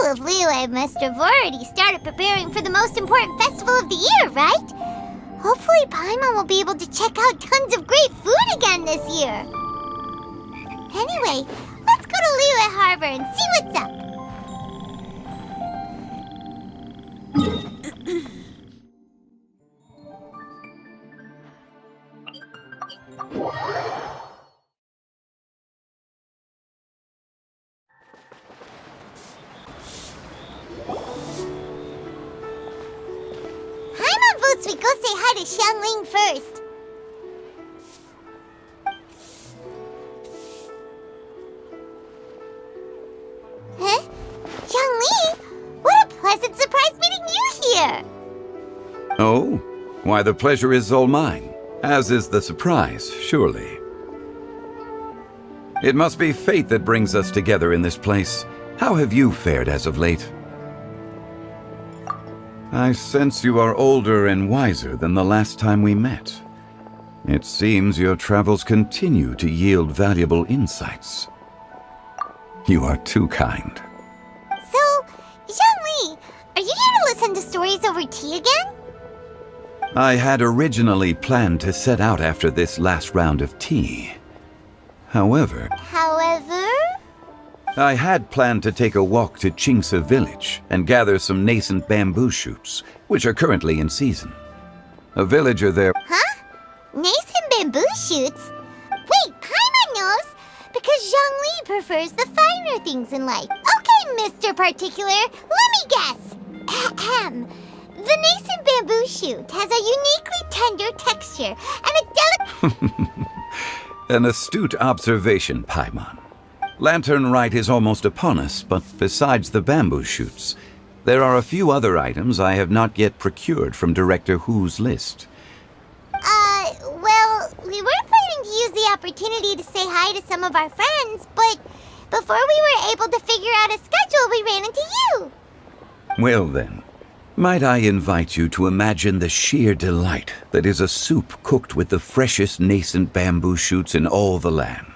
people of Liyue must have already started preparing for the most important festival of the year, right? Hopefully Paimon will be able to check out tons of great food again this year. Anyway, let's go to Liyue Harbor and see what's up. Paimon votes we go say hi to Xiangling first. Huh? Xiangling? What a pleasant surprise meeting you here! Oh? Why, the pleasure is all mine, as is the surprise, surely. It must be fate that brings us together in this place. How have you fared as of late? I sense you are older and wiser than the last time we met. It seems your travels continue to yield valuable insights. You are too kind. So, Xiangling, are you here to listen to stories over tea again? I had originally planned to set out after this last round of tea. However, I had planned to take a walk to Qingse village and gather some nascent bamboo shoots, which are currently in season. A villager there... Huh? Nascent bamboo shoots? Wait, Paimon knows! Because Xiangling prefers the finer things in life. Okay, Mr. Particular, let me guess. Ahem. The nascent bamboo shoot has a uniquely tender texture and a delicate... An astute observation, Paimon. Lantern Rite is almost upon us, but besides the bamboo shoots, there are a few other items I have not yet procured from Director Hu's list. Well, we were planning to use the opportunity to say hi to some of our friends, but before we were able to figure out a schedule, we ran into you. Well then, might I invite you to imagine the sheer delight that is a soup cooked with the freshest nascent bamboo shoots in all the land.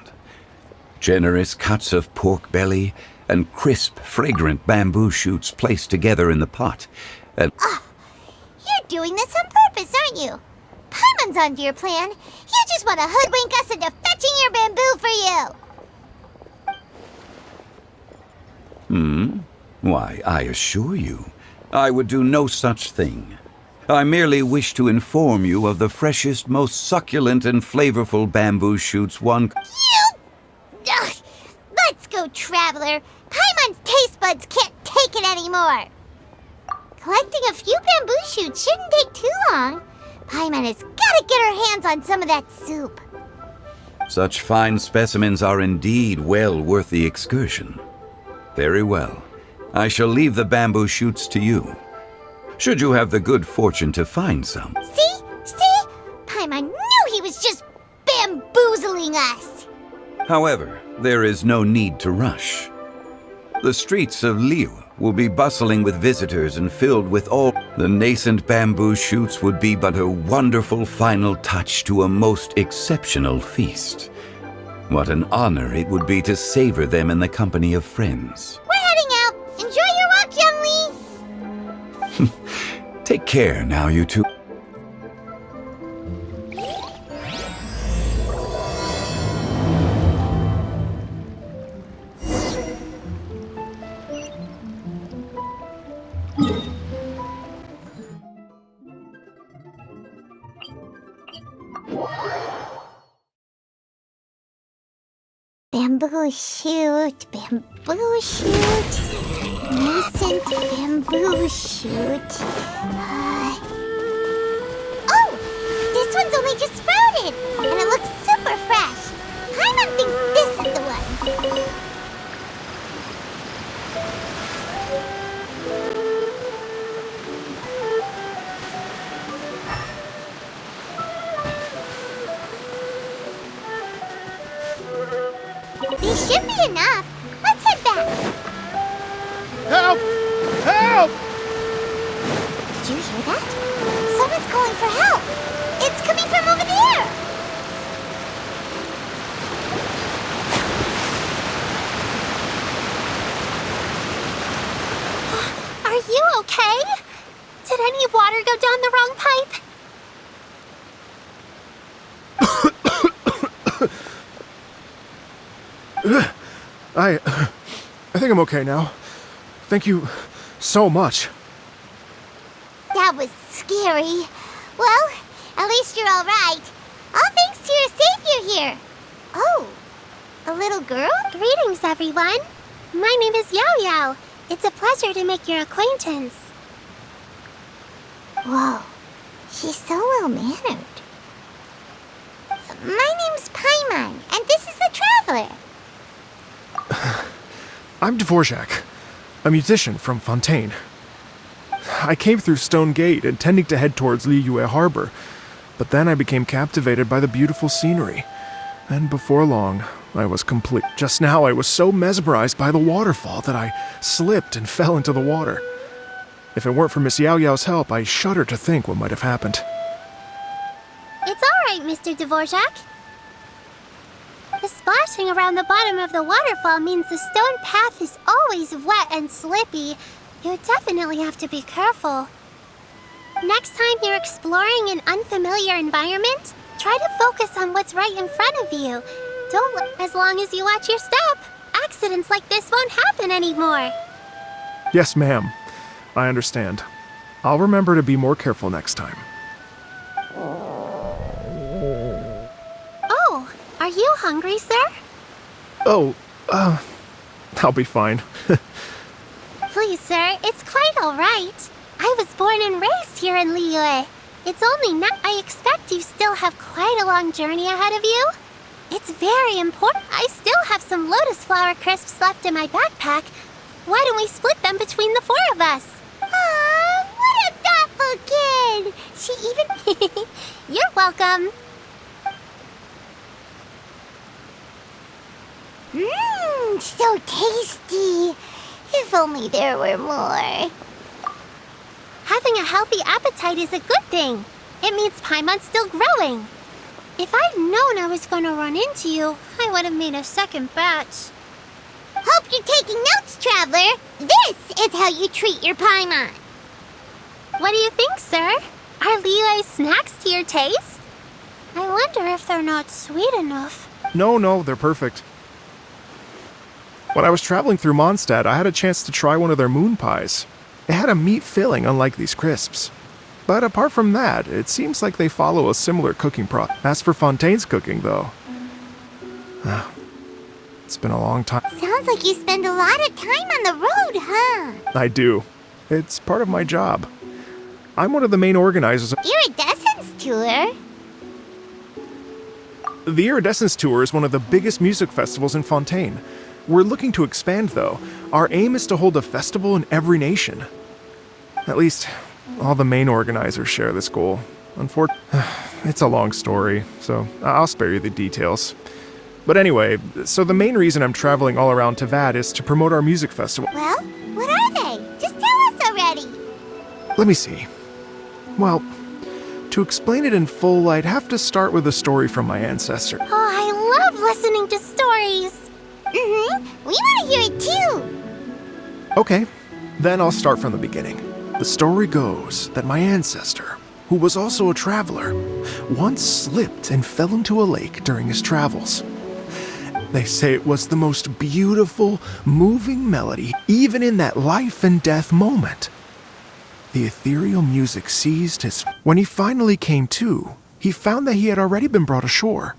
Generous cuts of pork belly and crisp, fragrant bamboo shoots placed together in the pot. And You're doing this on purpose, aren't you? Paimon's onto your plan. You just want to hoodwink us into fetching your bamboo for you. Why, I assure you, I would do no such thing. I merely wish to inform you of the freshest, most succulent and flavorful bamboo shoots one... Ugh. Let's go, Traveler. Paimon's taste buds can't take it anymore. Collecting a few bamboo shoots shouldn't take too long. Paimon has got to get her hands on some of that soup. Such fine specimens are indeed well worth the excursion. Very well. I shall leave the bamboo shoots to you. Should you have the good fortune to find some. See? Paimon knew he was just bamboozling us. However, there is no need to rush. The streets of Liyue will be bustling with visitors and filled with all... The nascent bamboo shoots would be but a wonderful final touch to a most exceptional feast. What an honor it would be to savor them in the company of friends. We're heading out. Enjoy your walk, Xiangling. Take care now, you two. Bamboo shoot, nascent bamboo shoot. Oh, this one's only just sprouted, and it looks super fresh. Paimon thinks this is the one. These should be enough. Let's head back. Help! Help! Did you hear that? Someone's calling for help. It's coming from over there. okay? Did any water go down the wrong pipe? I think I'm okay now. Thank you so much. That was scary. Well, at least you're all right. All thanks to your savior here. Oh, a little girl? Greetings, everyone. My name is Yao Yao. It's a pleasure to make your acquaintance. Whoa, she's so well-mannered. My name's Pаймon, and this is the traveler. I'm Dvorak, a musician from Fontaine. I came through Stone Gate intending to head towards Liyue Harbor, but then I became captivated by the beautiful scenery. And before long, I was complete. Just now I was so mesmerized by the waterfall that I slipped and fell into the water. If it weren't for Miss Yao Yao's help, I shudder to think what might have happened. It's all right, Mr. Dvorak. The splashing around the bottom of the waterfall means the stone path is always wet and slippy. You definitely have to be careful. Next time you're exploring an unfamiliar environment, try to focus on what's right in front of you. As long as you watch your step, accidents like this won't happen anymore. Yes, ma'am. I understand. I'll remember to be more careful next time. Oh, are you hungry, sir? Oh, I'll be fine. Please, sir, it's quite all right. I was born and raised here in Liyue. It's only now. I expect you still have quite a long journey ahead of you. It's very important. I still have some lotus flower crisps left in my backpack. Why don't we split them between the four of us? Aw, what a thoughtful kid! She even... You're welcome. Mmm, so tasty. If only there were more. Having a healthy appetite is a good thing. It means Paimon's still growing. If I'd known I was going to run into you, I would have made a second batch. Hope you're taking notes, traveler. This is how you treat your Paimon. What do you think, sir? Are Liyue's snacks to your taste? I wonder if they're not sweet enough. No, they're perfect. When I was traveling through Mondstadt, I had a chance to try one of their moon pies. It had a meat filling, unlike these crisps. But apart from that, it seems like they follow a similar cooking process. As for Fontaine's cooking, though, it's been a long time. Sounds like you spend a lot of time on the road, huh? I do. It's part of my job. I'm one of the main organizers of Iridescence tour? the Iridescence Tour is one of the biggest music festivals in Fontaine. We're looking to expand, though. Our aim is to hold a festival in every nation. At least, all the main organizers share this goal. Unfortunately, it's a long story, so I'll spare you the details. But anyway, so the main reason I'm traveling all around Tavad is to promote our music festival. Well, what are they? Just tell us already. Let me see. Well, to explain it in full, I'd have to start with a story from my ancestor. Oh, I love listening to stories. We want to hear it too. Okay, then I'll start from the beginning. The story goes that my ancestor, who was also a traveler, once slipped and fell into a lake during his travels. They say it was the most beautiful, moving melody, even in that life and death moment. The ethereal music seized his... When he finally came to, he found that he had already been brought ashore.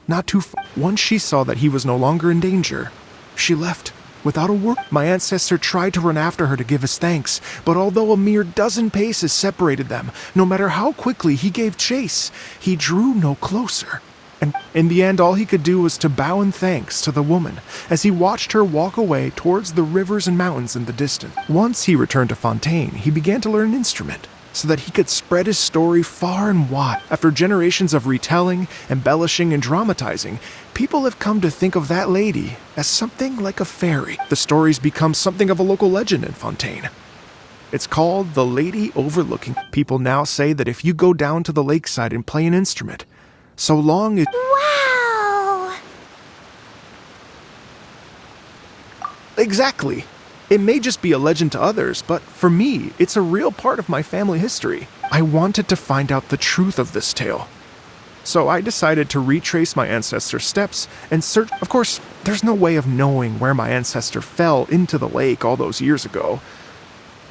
Not too far. Once she saw that he was no longer in danger, she left without a word. My ancestor tried to run after her to give his thanks, but although a mere dozen paces separated them, no matter how quickly he gave chase, he drew no closer. And in the end, all he could do was to bow in thanks to the woman as he watched her walk away towards the rivers and mountains in the distance. Once he returned to Fontaine, he began to learn an instrument so that he could spread his story far and wide. After generations of retelling, embellishing, and dramatizing, people have come to think of that lady as something like a fairy. The story's become something of a local legend in Fontaine. It's called the Lady Overlooking. People now say that if you go down to the lakeside and play an instrument, so long as... Wow! Exactly. It may just be a legend to others, but for me, it's a real part of my family history. I wanted to find out the truth of this tale. So I decided to retrace my ancestors' steps and search. Of course, there's no way of knowing where my ancestor fell into the lake all those years ago.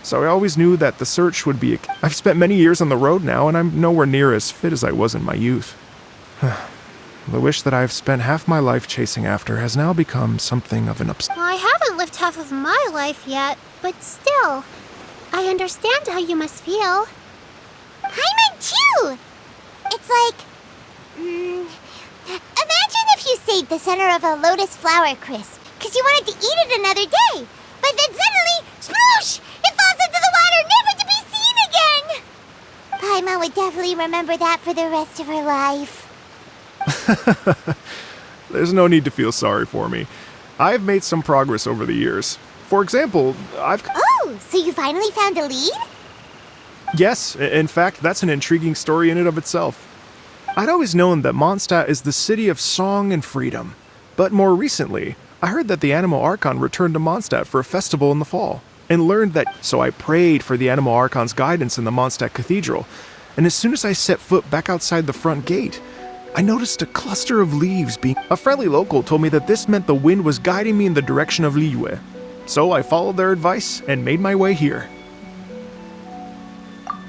So I always knew that the search would be. I've spent many years on the road now, and I'm nowhere near as fit as I was in my youth. The wish that I've spent half my life chasing after has now become something of an Well, I haven't lived half of my life yet, but still, I understand how you must feel. Paimon too! It's like... imagine if you saved the center of a lotus flower crisp, because you wanted to eat it another day, but then suddenly, sploosh! It falls into the water, never to be seen again! Paimon would definitely remember that for the rest of her life. There's no need to feel sorry for me. I've made some progress over the years. For example, Oh, so you finally found a lead? Yes, in fact, that's an intriguing story in and of itself. I'd always known that Mondstadt is the city of song and freedom. But more recently, I heard that the Animal Archon returned to Mondstadt for a festival in the fall, and learned that, so I prayed for the Animal Archon's guidance in the Mondstadt Cathedral, and as soon as I set foot back outside the front gate, I noticed a cluster of leaves being... A friendly local told me that this meant the wind was guiding me in the direction of Liyue. So I followed their advice and made my way here.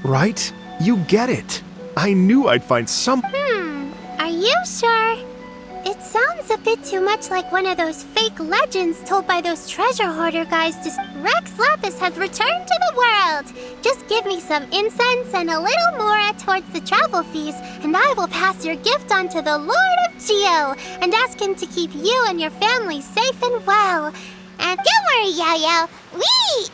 Right? You get it. I knew I'd find some... Are you sure? It sounds a bit too much like one of those fake legends told by those treasure hoarder guys. Rex Lapis has returned to the world. Just give me some incense and a little more towards the travel fees, and I will pass your gift on to the Lord of Geo and ask him to keep you and your family safe and well. And don't worry, Yao Yao. We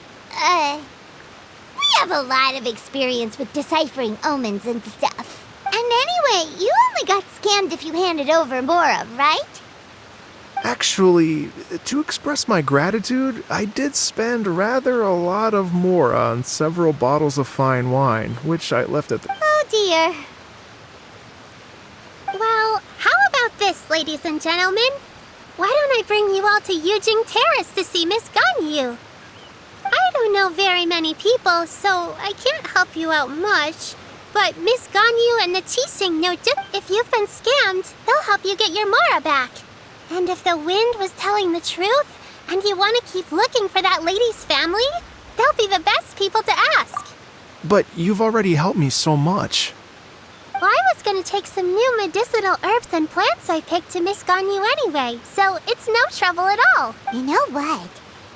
have a lot of experience with deciphering omens and stuff. And anyway, you only got scammed if you handed over Mora, right? Actually, to express my gratitude, I did spend rather a lot of more on several bottles of fine wine, which I left at the... Oh dear. Well, how about this, ladies and gentlemen? Why don't I bring you all to Yujing Terrace to see Miss Ganyu? I don't know very many people, so I can't help you out much. But Miss Ganyu and the Qixing know if you've been scammed, they'll help you get your Mora back. And if the wind was telling the truth, and you want to keep looking for that lady's family, they'll be the best people to ask. But you've already helped me so much. Well, I was going to take some new medicinal herbs and plants I picked to Miss Ganyu anyway, so it's no trouble at all. You know what?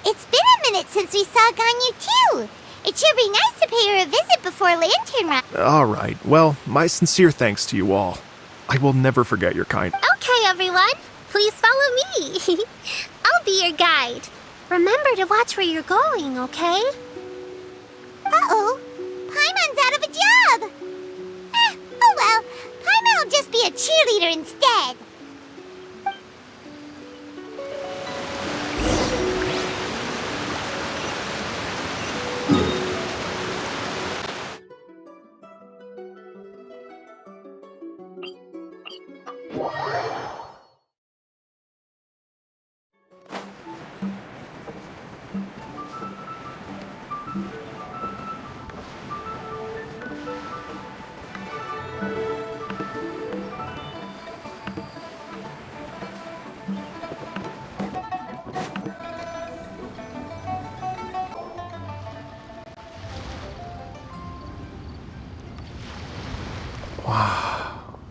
It's been a minute since we saw Ganyu too. It should be nice to pay her a visit before Lantern Run. All right. Well, my sincere thanks to you all. I will never forget your kind. Okay, everyone. Please follow me. I'll be your guide. Remember to watch where you're going, okay? Uh-oh. Paimon's out of a job. Oh well. Paimon will just be a cheerleader instead.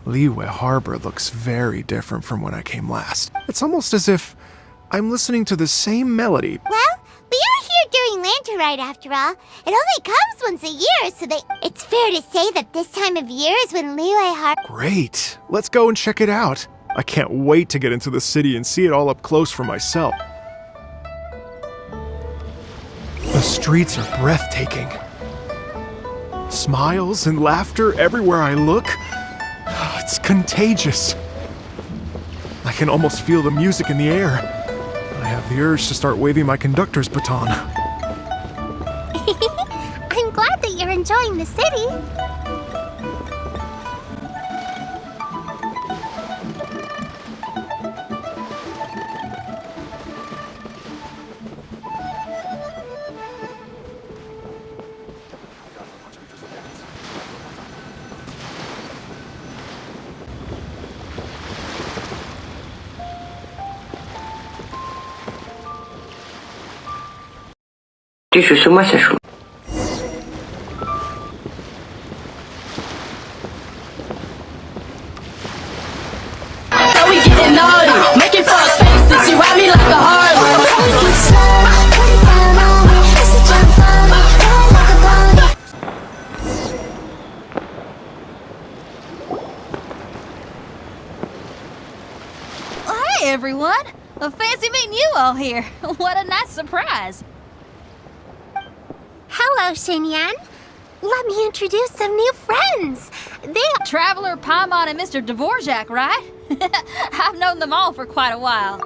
Liyue Harbor looks very different from when I came last. It's almost as if I'm listening to the same melody. Well, we are here during Lantern Ride after all. It only comes once a year, so it's fair to say that this time of year is when Liyue Harbor... Great. Let's go and check it out. I can't wait to get into the city and see it all up close for myself. The streets are breathtaking. Smiles and laughter everywhere I look. It's contagious. I can almost feel the music in the air. I have the urge to start waving my conductor's baton. I'm glad that you're enjoying the city. Ты что, с ума сошел? So we getting naughty, making fun faces. You ride me like a Harley. Hey everyone! Fancy meeting you all here. What a nice surprise. Hello, Xinyan. Let me introduce some new friends. They are Traveler, Pаймon, and Mr. Dvorak, right? I've known them all for quite a while.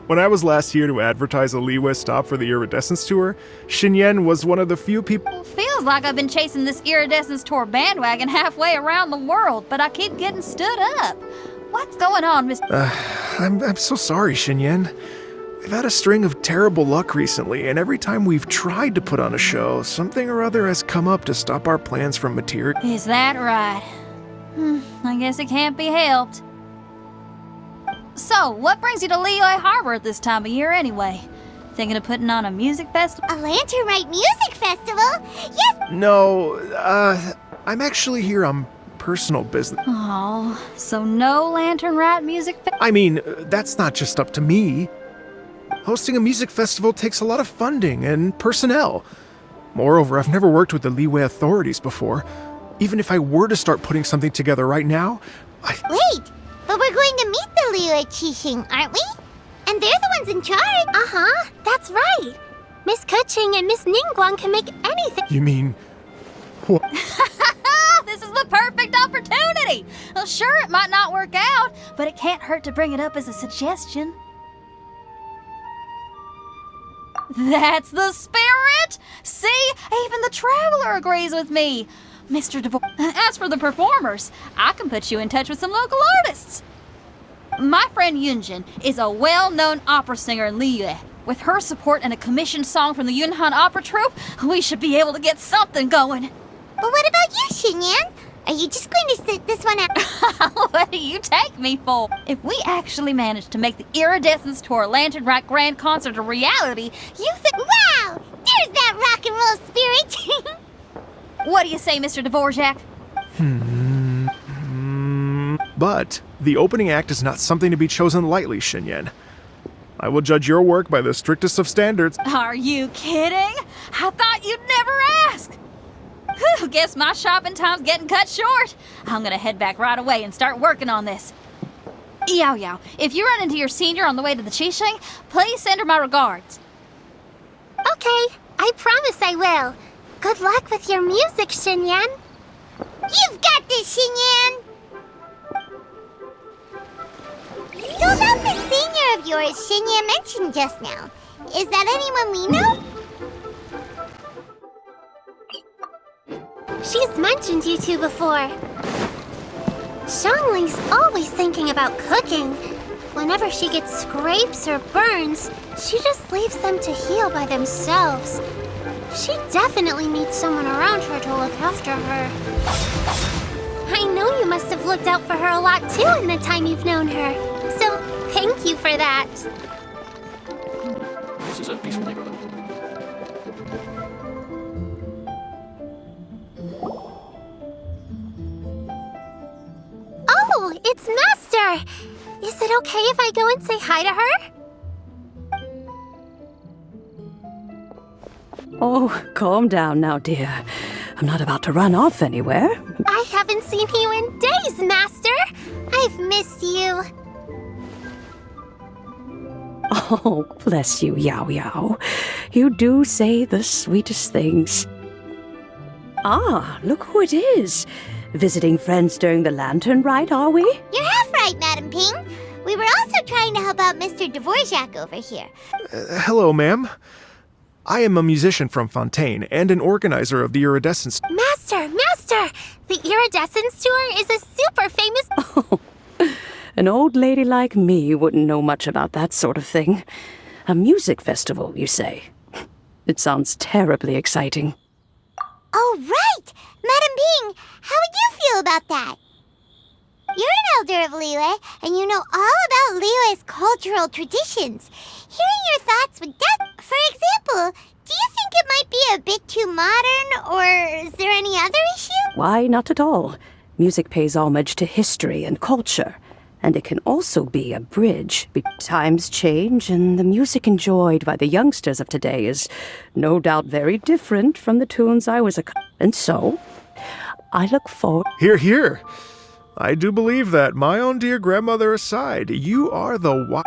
When I was last here to advertise a Liyue stop for the Iridescence Tour, Xinyan was one of the few people. Feels like I've been chasing this Iridescence Tour bandwagon halfway around the world, but I keep getting stood up. What's going on, Mr. I'm so sorry, Xinyan. We've had a string of terrible luck recently, and every time we've tried to put on a show, something or other has come up to stop our plans from material. Is that right? I guess it can't be helped. So, what brings you to Liyue Harbor at this time of year anyway? Thinking of putting on a music festival? A Lantern Rite Music Festival? Yes! No, I'm actually here on personal business. Oh, so no Lantern Rite Music Festival? I mean, that's not just up to me. Hosting a music festival takes a lot of funding and personnel. Moreover, I've never worked with the Liyue authorities before. Even if I were to start putting something together right now, Wait, but we're going to meet the Liyue Qixing, aren't we? And they're the ones in charge. Uh-huh, that's right. Miss Kuching and Miss Ningguang can make anything. You mean... What? This is the perfect opportunity! Well, sure, it might not work out, but it can't hurt to bring it up as a suggestion. That's the spirit! See, even the Traveler agrees with me. Mr. As for the performers, I can put you in touch with some local artists. My friend Yunjin is a well-known opera singer in Liyue. With her support and a commissioned song from the Yunhan Opera Troupe, we should be able to get something going. But what about you, Xinyan? Are you just going to sit this one out? What do you take me for? If we actually manage to make the Iridescence Tour Lantern Rite Grand Concert a reality, you think... Wow! There's that rock and roll spirit! What do you say, Mr. Dvorak? But the opening act is not something to be chosen lightly, Xinyan. I will judge your work by the strictest of standards. Are you kidding? I thought you'd never ask. Whew, guess my shopping time's getting cut short. I'm gonna head back right away and start working on this. Yao Yao, if you run into your senior on the way to the Qixing, please send her my regards. Okay, I promise I will. Good luck with your music, Xinyan. You've got this, Xinyan! So about the senior of yours Xinyan mentioned just now, is that anyone we know? She's mentioned you two before. Zhongli's always thinking about cooking. Whenever she gets scrapes or burns, she just leaves them to heal by themselves. She definitely needs someone around her to look after her. I know you must have looked out for her a lot too in the time you've known her. So, thank you for that. This is a peaceful neighborhood. Oh, it's Master! Is it okay if I go and say hi to her? Oh, calm down now, dear. I'm not about to run off anywhere. I haven't seen you in days, Master! I've missed you. Oh, bless you, Yao Yao. You do say the sweetest things. Ah, look who it is. Visiting friends during the Lantern Rite, are we? You're half right, Madam Ping. We were also trying to help out Mr. Dvorak over here. Hello, ma'am. I am a musician from Fontaine and an organizer of the Iridescence. Master! The Iridescence Tour is a super famous... Oh, an old lady like me wouldn't know much about that sort of thing. A music festival, you say? It sounds terribly exciting. Oh, right! Madam Ping, how would you feel about that? You're an elder of Liyue, and you know all about Liyue's cultural traditions. hearing your thoughts would For example, do you think it might be a bit too modern, or is there any other issue? Why, not at all. Music pays homage to history and culture, and it can also be a bridge. Times change, and the music enjoyed by the youngsters of today is no doubt very different from the tunes I was And so, I look forward... Hear, hear. I do believe that, my own dear grandmother aside, you are the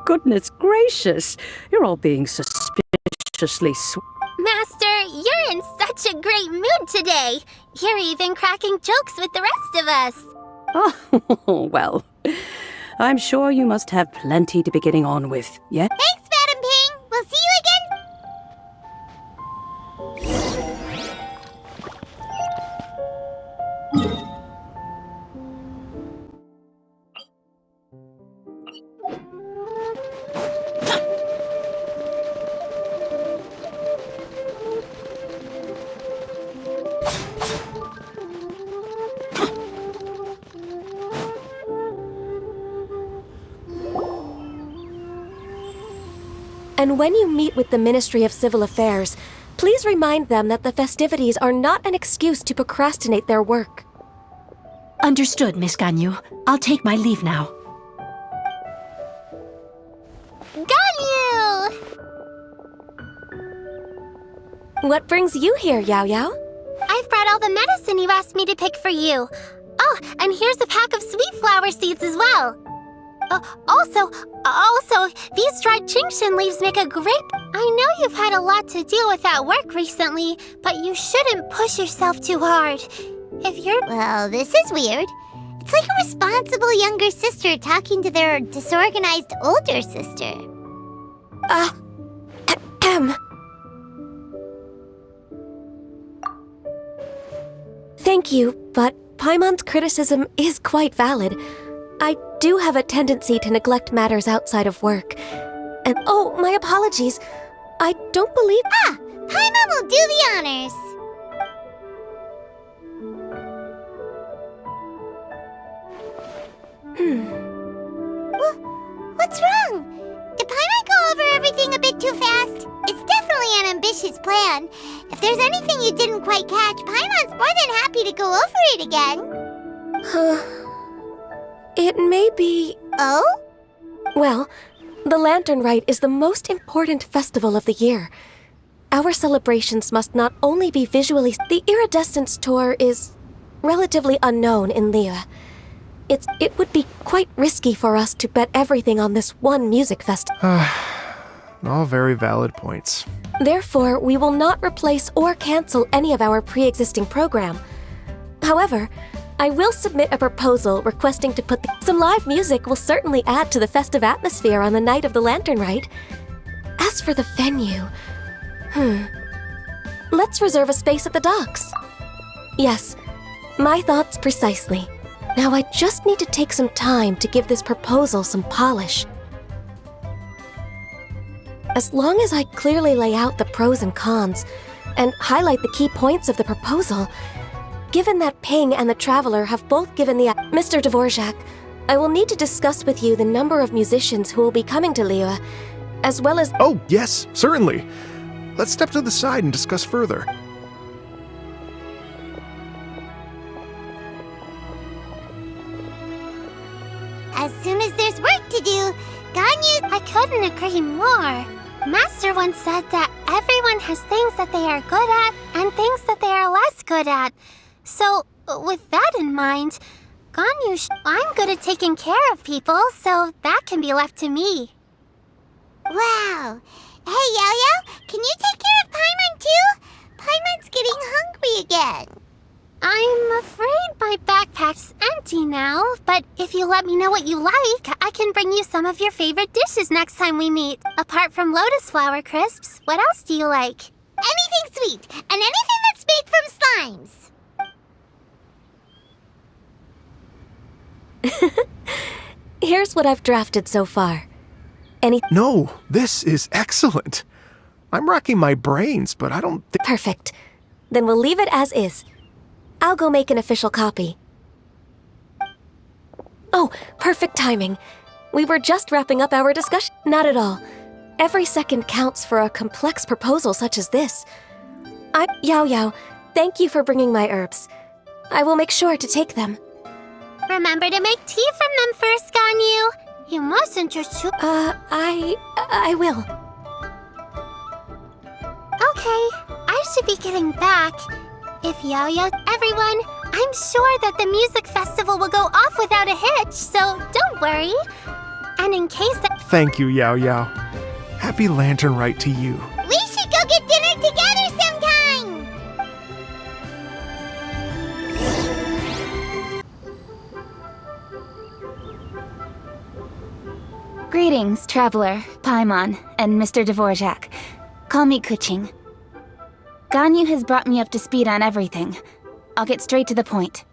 Goodness gracious, you're all being suspiciously sweet. Master, you're in such a great mood today. You're even cracking jokes with the rest of us. Oh, well, I'm sure you must have plenty to be getting on with, yeah? Thanks, Madam Ping. We'll see you again. And when you meet with the Ministry of Civil Affairs, please remind them that the festivities are not an excuse to procrastinate their work. Understood, Miss Ganyu. I'll take my leave now. Ganyu! What brings you here, Yao Yao? I've brought all the medicine you asked me to pick for you. Oh, and here's a pack of sweet flower seeds as well. Also, these dried Jingshin leaves make a great... I know you've had a lot to deal with at work recently, but you shouldn't push yourself too hard. If you're... Well, this is weird. It's like a responsible younger sister talking to their disorganized older sister. Thank you, but Paimon's criticism is quite valid. I do have a tendency to neglect matters outside of work. And oh, my apologies. I don't believe... Paimon will do the honors. What's wrong? Did Paimon go over everything a bit too fast? It's definitely an ambitious plan. If there's anything you didn't quite catch, Paimon's more than happy to go over it again. It may be... Oh? Well, the Lantern Rite is the most important festival of the year. Our celebrations must not only be visually... The Iridescence Tour is relatively unknown in Liyue. It would be quite risky for us to bet everything on this one music festival. All very valid points. Therefore, we will not replace or cancel any of our pre-existing program. However, I will submit a proposal requesting to put some live music will certainly add to the festive atmosphere on the night of the Lantern Rite. As for the venue... Let's reserve a space at the docks. Yes, my thoughts precisely. Now I just need to take some time to give this proposal some polish. As long as I clearly lay out the pros and cons, and highlight the key points of the proposal, given that Ping and the Traveler have both given the... Mr. Dvorak, I will need to discuss with you the number of musicians who will be coming to Liyue, as well as... Oh, yes, certainly. Let's step to the side and discuss further. As soon as there's work to do, Ganyu... I couldn't agree more. Master once said that everyone has things that they are good at and things that they are less good at. So, with that in mind, Ganyu, I'm good at taking care of people, so that can be left to me. Wow. Hey, Yo-Yo, can you take care of Paimon too? Paimon's getting hungry again. I'm afraid my backpack's empty now, but if you let me know what you like, I can bring you some of your favorite dishes next time we meet. Apart from lotus flower crisps, what else do you like? Anything sweet, and anything that's made from slimes. Here's what I've drafted so far. No, this is excellent. I'm racking my brains, but I don't think... Perfect. Then we'll leave it as is. I'll go make an official copy. Oh, perfect timing. We were just wrapping up our discussion. Not at all. Every second counts for a complex proposal such as this. Yao Yao, thank you for bringing my herbs. I will make sure to take them. Remember to make tea from them first, Ganyu. You mustn't just shoot. I will. Okay, I should be getting back. If Yao Yao, everyone, I'm sure that the music festival will go off without a hitch, so don't worry. And in case that... Thank you, Yao Yao. Happy Lantern Rite to you. We should go get dinner together sometime! Greetings, traveler, Pаймon, and Mr. Dvorak. Call me Kuching. Ganyu has brought me up to speed on everything. I'll get straight to the point.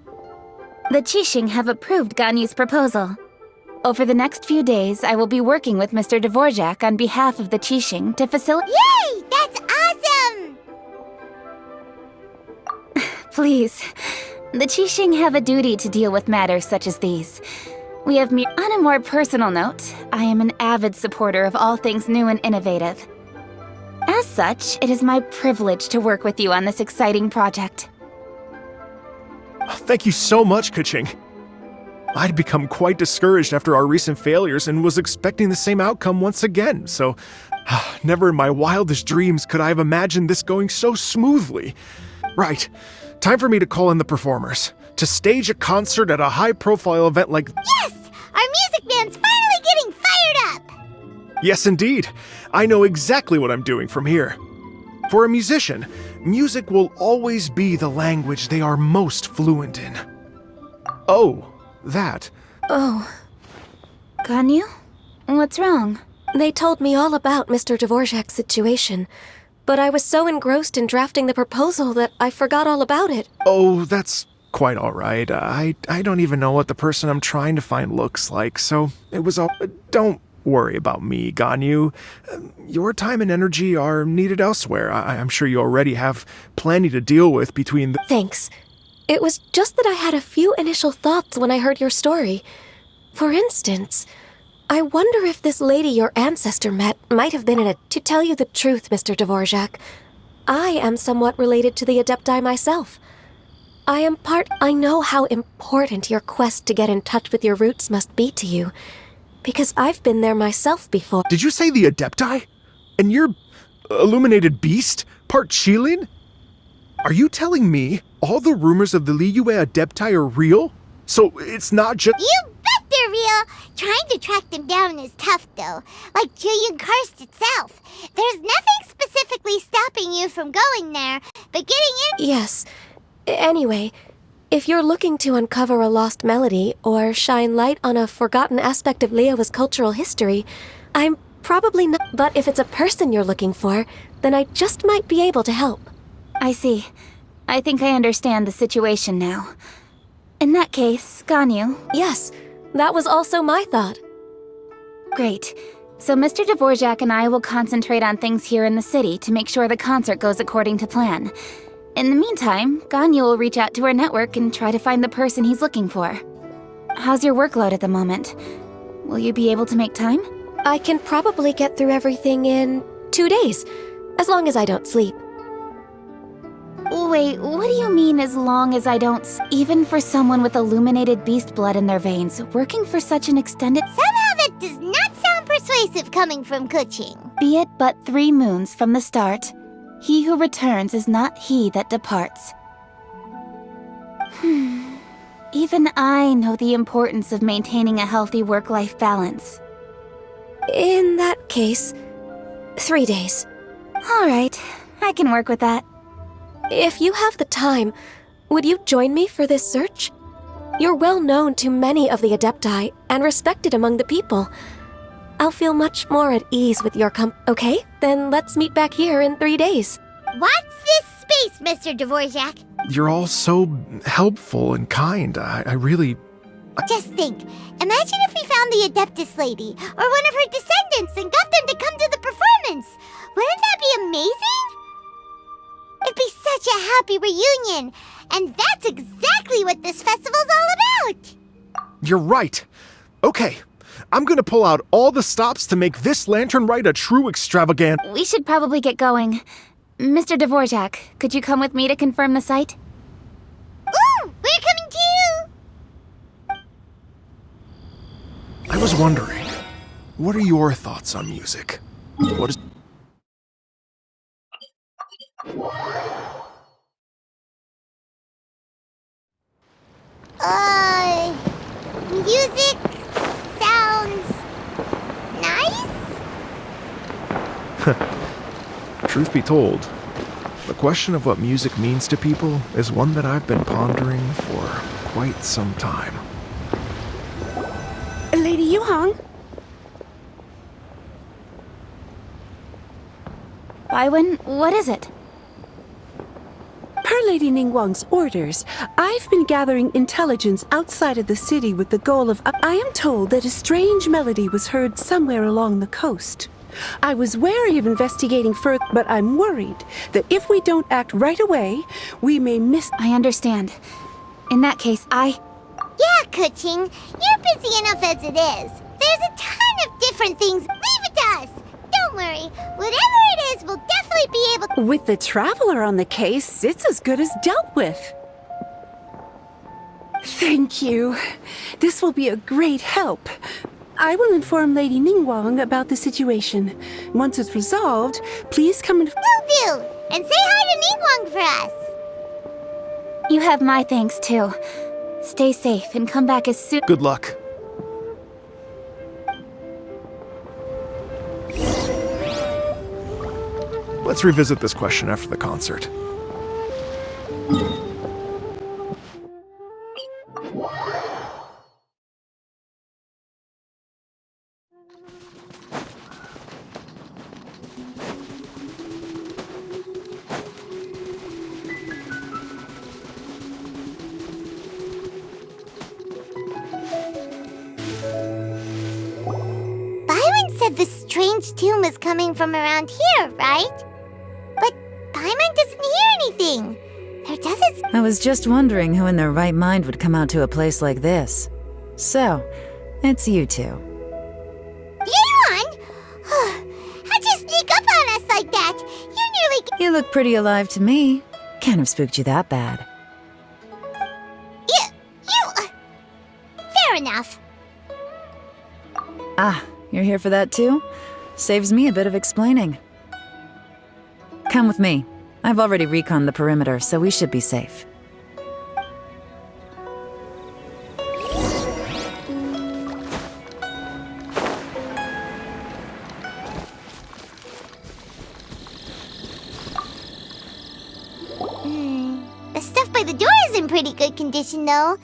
The Qixing have approved Ganyu's proposal. Over the next few days, I will be working with Mr. Dvorak on behalf of the Qixing to facilitate— Yay! That's awesome! Please. The Qixing have a duty to deal with matters such as these. We have me— On a more personal note, I am an avid supporter of all things new and innovative. As such, it is my privilege to work with you on this exciting project. Thank you so much, Kuching. I'd become quite discouraged after our recent failures and was expecting the same outcome once again, so never in my wildest dreams could I have imagined this going so smoothly. Right, time for me to call in the performers, to stage a concert at a high-profile event like— Yes! Our music band's finally getting fired up! Yes, indeed. I know exactly what I'm doing from here. For a musician, music will always be the language they are most fluent in. Oh, that. Oh. Ganyu? What's wrong? They told me all about Mr. Dvorak's situation, but I was so engrossed in drafting the proposal that I forgot all about it. Oh, that's quite all right. I don't even know what the person I'm trying to find looks like, so it was all— Don't worry about me, Ganyu. Your time and energy are needed elsewhere. I'm sure you already have plenty to deal with between the— Thanks. It was just that I had a few initial thoughts when I heard your story. For instance, I wonder if this lady your ancestor met might have been in a— To tell you the truth, Mr. Dvorak, I am somewhat related to the Adepti myself. I know how important your quest to get in touch with your roots must be to you, because I've been there myself before. Did you say the Adepti? And you're illuminated beast? Part Qilin? Are you telling me all the rumors of the Liyue Adepti are real? So it's not just— You bet they're real! Trying to track them down is tough, though. Like Julian Karst itself. There's nothing specifically stopping you from going there, but getting in— Yes. Anyway, if you're looking to uncover a lost melody or shine light on a forgotten aspect of Liyue's cultural history, I'm probably not— But if it's a person you're looking for, then I just might be able to help. I see. I think I understand the situation now. In that case, Ganyu. Yes, that was also my thought. Great. So Mr. Dvorak and I will concentrate on things here in the city to make sure the concert goes according to plan. In the meantime, Ganyu will reach out to her network and try to find the person he's looking for. How's your workload at the moment? Will you be able to make time? I can probably get through everything in 2 days, as long as I don't sleep. Wait, what do you mean as long as I don't— Even for someone with illuminated beast blood in their veins, working for such an extended— Somehow that does not sound persuasive coming from Kuching. Be it but 3 moons from the start, he who returns is not he that departs. Even I know the importance of maintaining a healthy work-life balance. In that case, 3 days. All right, I can work with that. If you have the time, would you join me for this search? You're well known to many of the Adepti and respected among the people. I'll feel much more at ease with your Okay, then let's meet back here in 3 days. What's this space, Mr. Dvorak? You're all so helpful and kind. I really— Just think, imagine if we found the Adeptus lady, or one of her descendants, and got them to come to the performance. Wouldn't that be amazing? It'd be such a happy reunion, and that's exactly what this festival's all about. You're right. Okay, I'm gonna pull out all the stops to make this lantern ride a true extravaganza. We should probably get going. Mr. Dvorak, could you come with me to confirm the site? Ooh, we're coming too! I was wondering, what are your thoughts on music? What is... Music sounds nice? Truth be told, the question of what music means to people is one that I've been pondering for quite some time. Lady Yuhang? Baiwen, what is it? Per Lady Ningguang's orders, I've been gathering intelligence outside of the city with the goal of... I am told that a strange melody was heard somewhere along the coast. I was wary of investigating further, but I'm worried that if we don't act right away, we may miss... I understand. In that case, Yeah, Kuching, you're busy enough as it is. There's a ton of different things. Leave it to us. Don't worry. Whatever it is, we'll definitely be able to... With the Traveler on the case, it's as good as dealt with. Thank you. This will be a great help. I will inform Lady Ningguang about the situation. Once it's resolved, please come and... Will do. And say hi to Ningguang for us. you have my thanks too. Stay safe and come back as soon... Good luck. Let's revisit this question after the concert. Byron said the strange tune was coming from around here, right? But Pаймon doesn't hear anything. There doesn't... I was just wondering who in their right mind would come out to a place like this. So, it's you two. Yeon! How'd you sneak up on us like that? You nearly... You look pretty alive to me. Can't have spooked you that bad. Fair enough. Ah, you're here for that too? Saves me a bit of explaining. Come with me. I've already reconned the perimeter, so we should be safe. The stuff by the door is in pretty good condition, though.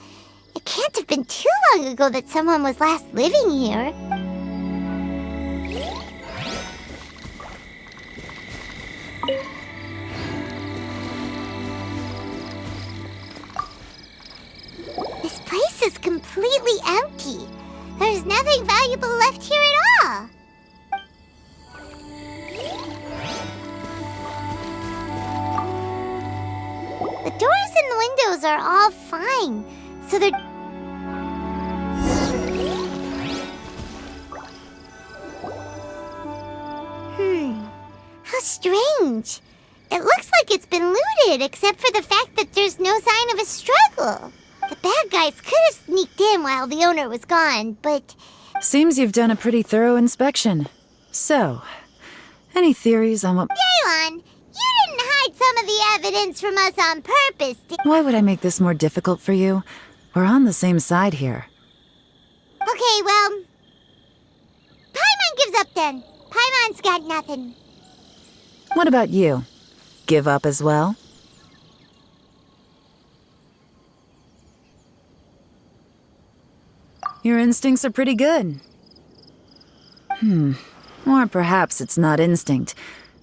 It can't have been too long ago that someone was last living here. This place is completely empty. There's nothing valuable left here at all. The doors and the windows are all fine, so they're... How strange. It looks like it's been looted, except for the fact that there's no sign of a struggle. The bad guys could have sneaked in while the owner was gone, but... Seems you've done a pretty thorough inspection. So, any theories on what... Yeon, you didn't hide some of the evidence from us on purpose, Why would I make this more difficult for you? We're on the same side here. Okay, well... Paimon gives up then. Paimon's got nothing. What about you? Give up as well? Your instincts are pretty good. Or perhaps it's not instinct.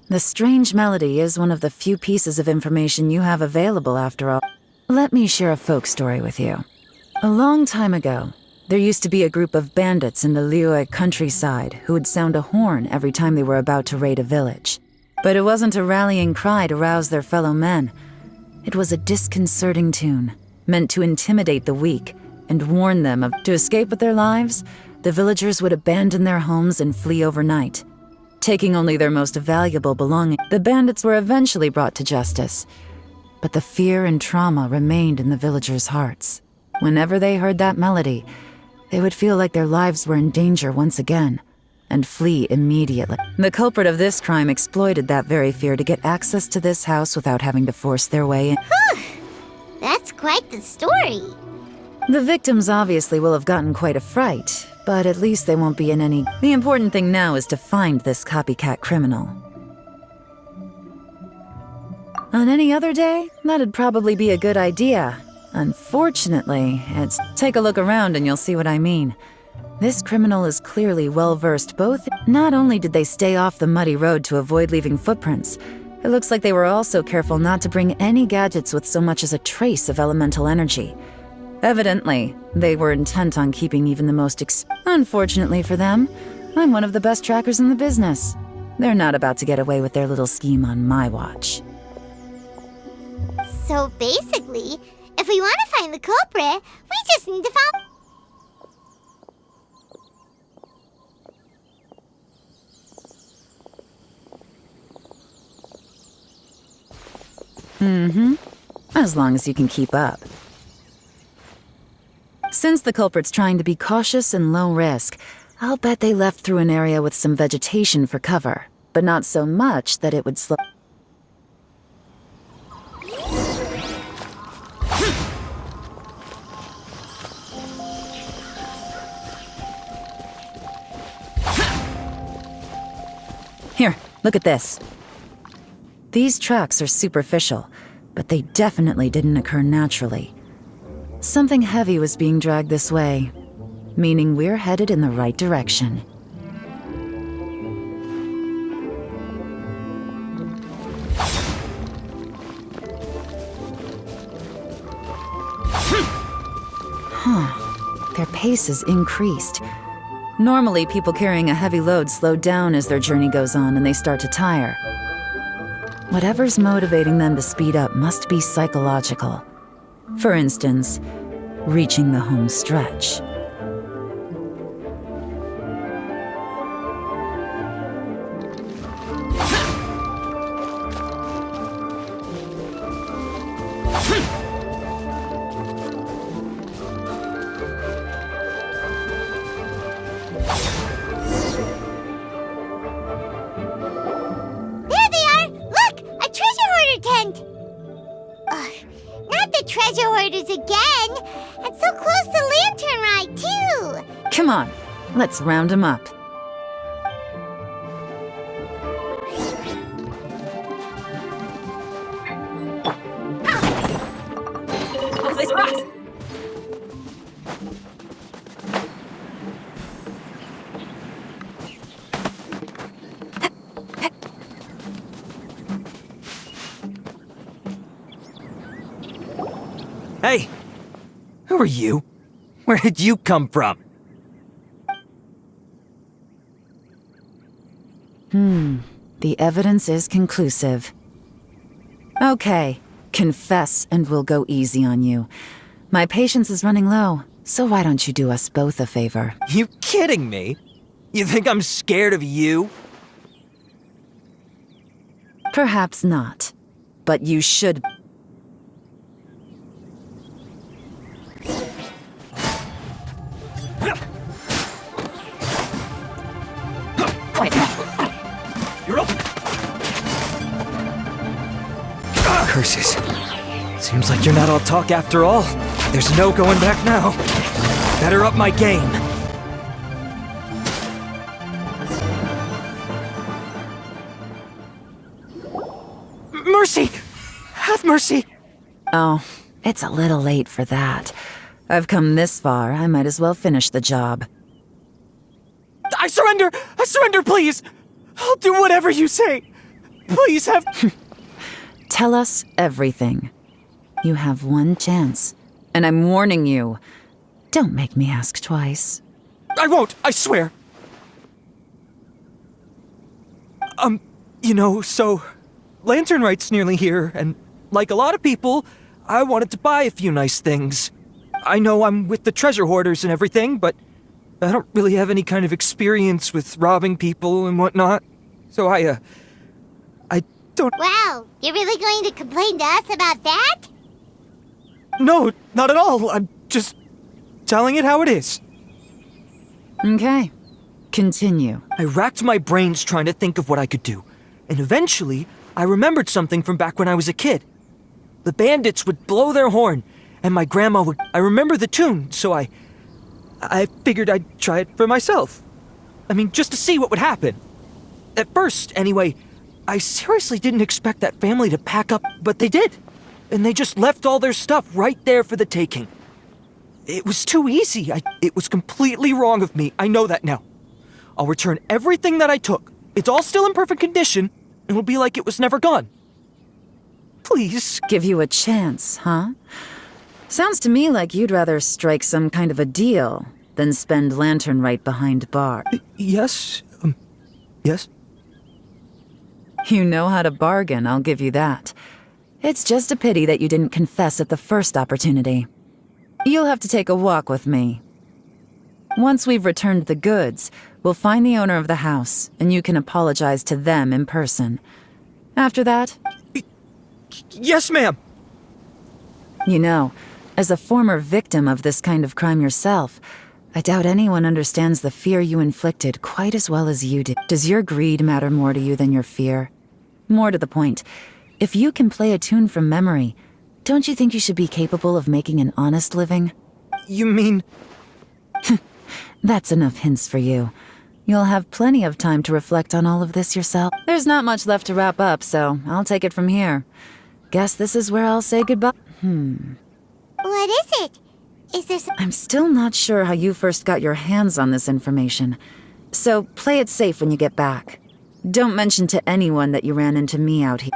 The strange melody is one of the few pieces of information you have available after all. Let me share a folk story with you. A long time ago, there used to be a group of bandits in the Liyue countryside who would sound a horn every time they were about to raid a village. But it wasn't a rallying cry to rouse their fellow men. It was a disconcerting tune, meant to intimidate the weak and warn them of to escape with their lives. the villagers would abandon their homes and flee overnight, taking only their most valuable belongings. The bandits were eventually brought to justice, but the fear and trauma remained in the villagers' hearts. Whenever they heard that melody, they would feel like their lives were in danger once again, and flee immediately. The culprit of this crime exploited that very fear to get access to this house without having to force their way in. That's quite the story. The victims obviously will have gotten quite a fright, but at least they won't be in any... The important thing now is to find this copycat criminal. On any other day, that'd probably be a good idea. Unfortunately, it's... Take a look around and you'll see what I mean. This criminal is clearly well-versed both... Not only did they stay off the muddy road to avoid leaving footprints, it looks like they were also careful not to bring any gadgets with so much as a trace of elemental energy. Evidently, they were intent on keeping even the most Unfortunately for them, I'm one of the best trackers in the business. They're not about to get away with their little scheme on my watch. So basically, if we want to find the culprit, we just need to find... As long as you can keep up. Since the culprit's trying to be cautious and low risk, I'll bet they left through an area with some vegetation for cover, but not so much that it would slow... Here, look at this. These tracks are superficial, but they definitely didn't occur naturally. Something heavy was being dragged this way, meaning we're headed in the right direction. Their pace is increased. Normally, people carrying a heavy load slow down as their journey goes on and they start to tire. Whatever's motivating them to speed up must be psychological. For instance, reaching the home stretch. Treasure hoarders again! And so close to Lantern Ride, too! Come on, let's round them up. Oh, this rocks! Hey! Who are you? Where did you come from? The evidence is conclusive. Okay, confess and we'll go easy on you. My patience is running low, so why don't you do us both a favor? You kidding me? You think I'm scared of you? Perhaps not, but you should... You're open! Curses. Seems like you're not all talk after all. There's no going back now. Better up my game. Mercy! Have mercy! Oh, it's a little late for that. I've come this far, I might as well finish the job. I surrender! I surrender, please! I'll do whatever you say! Please have... Tell us everything. You have one chance, and I'm warning you. Don't make me ask twice. I won't, I swear! So... Lantern Right's nearly here, and like a lot of people, I wanted to buy a few nice things. I know I'm with the treasure hoarders and everything, but I don't really have any kind of experience with robbing people and whatnot. So I don't... Wow, you're really going to complain to us about that? No, not at all. I'm just telling it how it is. Okay. Continue. I racked my brains trying to think of what I could do. And eventually, I remembered something from back when I was a kid. The bandits would blow their horn, and my grandma would... I remember the tune, so I figured I'd try it for myself. I mean, just to see what would happen. At first, anyway, I seriously didn't expect that family to pack up, but they did. And they just left all their stuff right there for the taking. It was too easy. It was completely wrong of me. I know that now. I'll return everything that I took. It's all still in perfect condition, and it'll be like it was never gone. Please. Give you a chance, huh? Sounds to me like you'd rather strike some kind of a deal than spend lantern right behind bar. Yes? Yes? You know how to bargain, I'll give you that. It's just a pity that you didn't confess at the first opportunity. You'll have to take a walk with me. Once we've returned the goods, we'll find the owner of the house, and you can apologize to them in person. After that... Yes, ma'am! You know, as a former victim of this kind of crime yourself, I doubt anyone understands the fear you inflicted quite as well as you did. Does your greed matter more to you than your fear? More to the point, if you can play a tune from memory, don't you think you should be capable of making an honest living? You mean... That's enough hints for you. You'll have plenty of time to reflect on all of this yourself. There's not much left to wrap up, so I'll take it from here. Guess this is where I'll say goodbye. What is it? Is there some... I'm still not sure how you first got your hands on this information. So play it safe when you get back. Don't mention to anyone that you ran into me out here.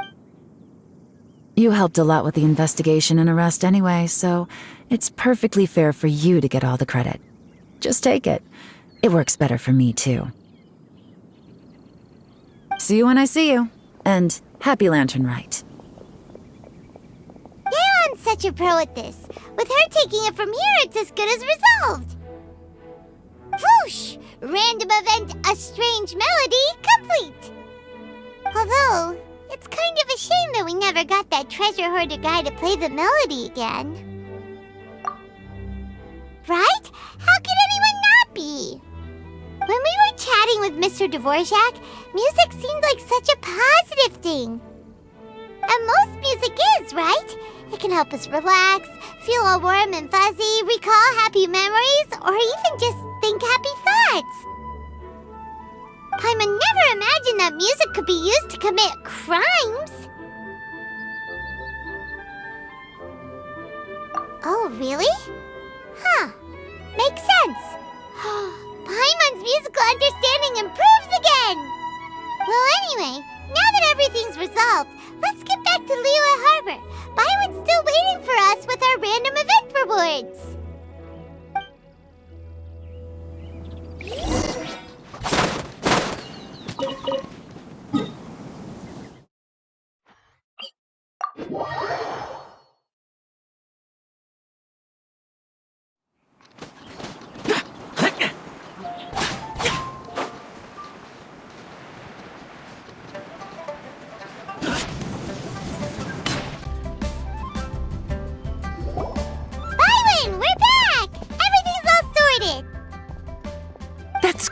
You helped a lot with the investigation and arrest anyway, so it's perfectly fair for you to get all the credit. Just take it. It works better for me, too. See you when I see you. And happy Lantern Rite. Yeah, I'm such a pro at this. With her taking it from here, it's as good as resolved. Whoosh! Random event, a strange melody, complete! Although, it's kind of a shame that we never got that treasure hoarder guy to play the melody again. Right? How could anyone not be? When we were chatting with Mr. Dvorak, music seemed like such a positive thing. And most music is, right? It can help us relax, feel all warm and fuzzy, recall happy memories, or even just think happy thoughts. Pаймon never imagined that music could be used to commit crimes. Oh, really? Huh. Makes sense. Paimon's musical understanding improves again! Well, anyway, now that everything's resolved, let's get back to Liyue Harbor. Byron's still waiting for us with our random event rewards.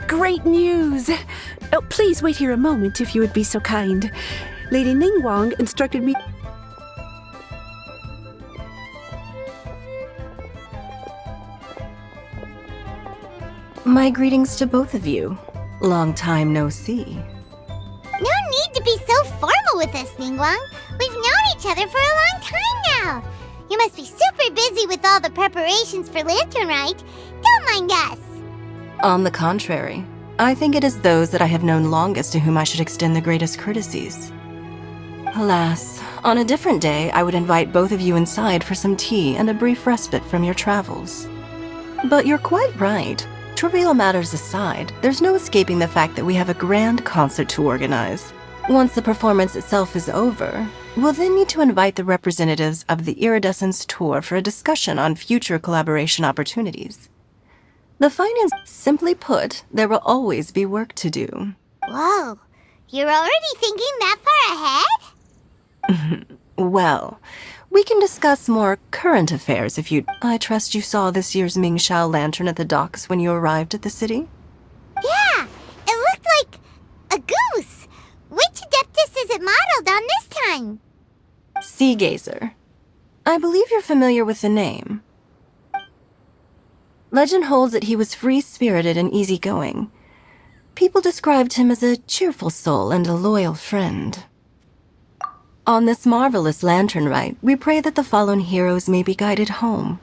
Great news! Oh, please wait here a moment if you would be so kind. Lady Ningguang instructed me... My greetings to both of you. Long time no see. No need to be so formal with us, Ningguang. We've known each other for a long time now. You must be super busy with all the preparations for Lantern Rite. Don't mind us. On the contrary, I think it is those that I have known longest to whom I should extend the greatest courtesies. Alas, on a different day, I would invite both of you inside for some tea and a brief respite from your travels. But you're quite right. Trivial matters aside, there's no escaping the fact that we have a grand concert to organize. Once the performance itself is over, we'll then need to invite the representatives of the Iridescence Tour for a discussion on future collaboration opportunities. The finance, simply put, there will always be work to do. Whoa, you're already thinking that far ahead? Well, we can discuss more current affairs if you... I trust you saw this year's Mingxiao lantern at the docks when you arrived at the city? Yeah, it looked like a goose. Which Adeptus is it modeled on this time? Sea Gazer. I believe you're familiar with the name. Legend holds that he was free-spirited and easygoing. People described him as a cheerful soul and a loyal friend. On this marvelous lantern rite, we pray that the fallen heroes may be guided home.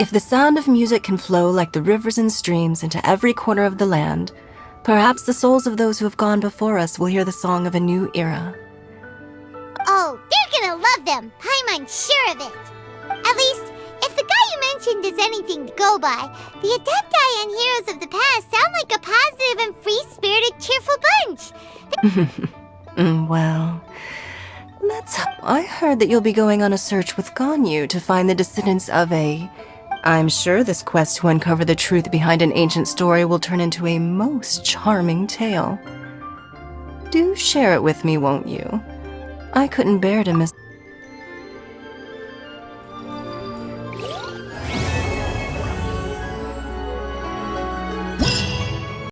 If the sound of music can flow like the rivers and streams into every corner of the land, perhaps the souls of those who have gone before us will hear the song of a new era. Oh, they're gonna love them. Paimon's sure of it. At least, if the guy you mentioned is anything to go by, the Adepti and heroes of the past sound like a positive and free-spirited, cheerful bunch. Well, I heard that you'll be going on a search with Ganyu to find the descendants of a... I'm sure this quest to uncover the truth behind an ancient story will turn into a most charming tale. Do share it with me, won't you? I couldn't bear to miss...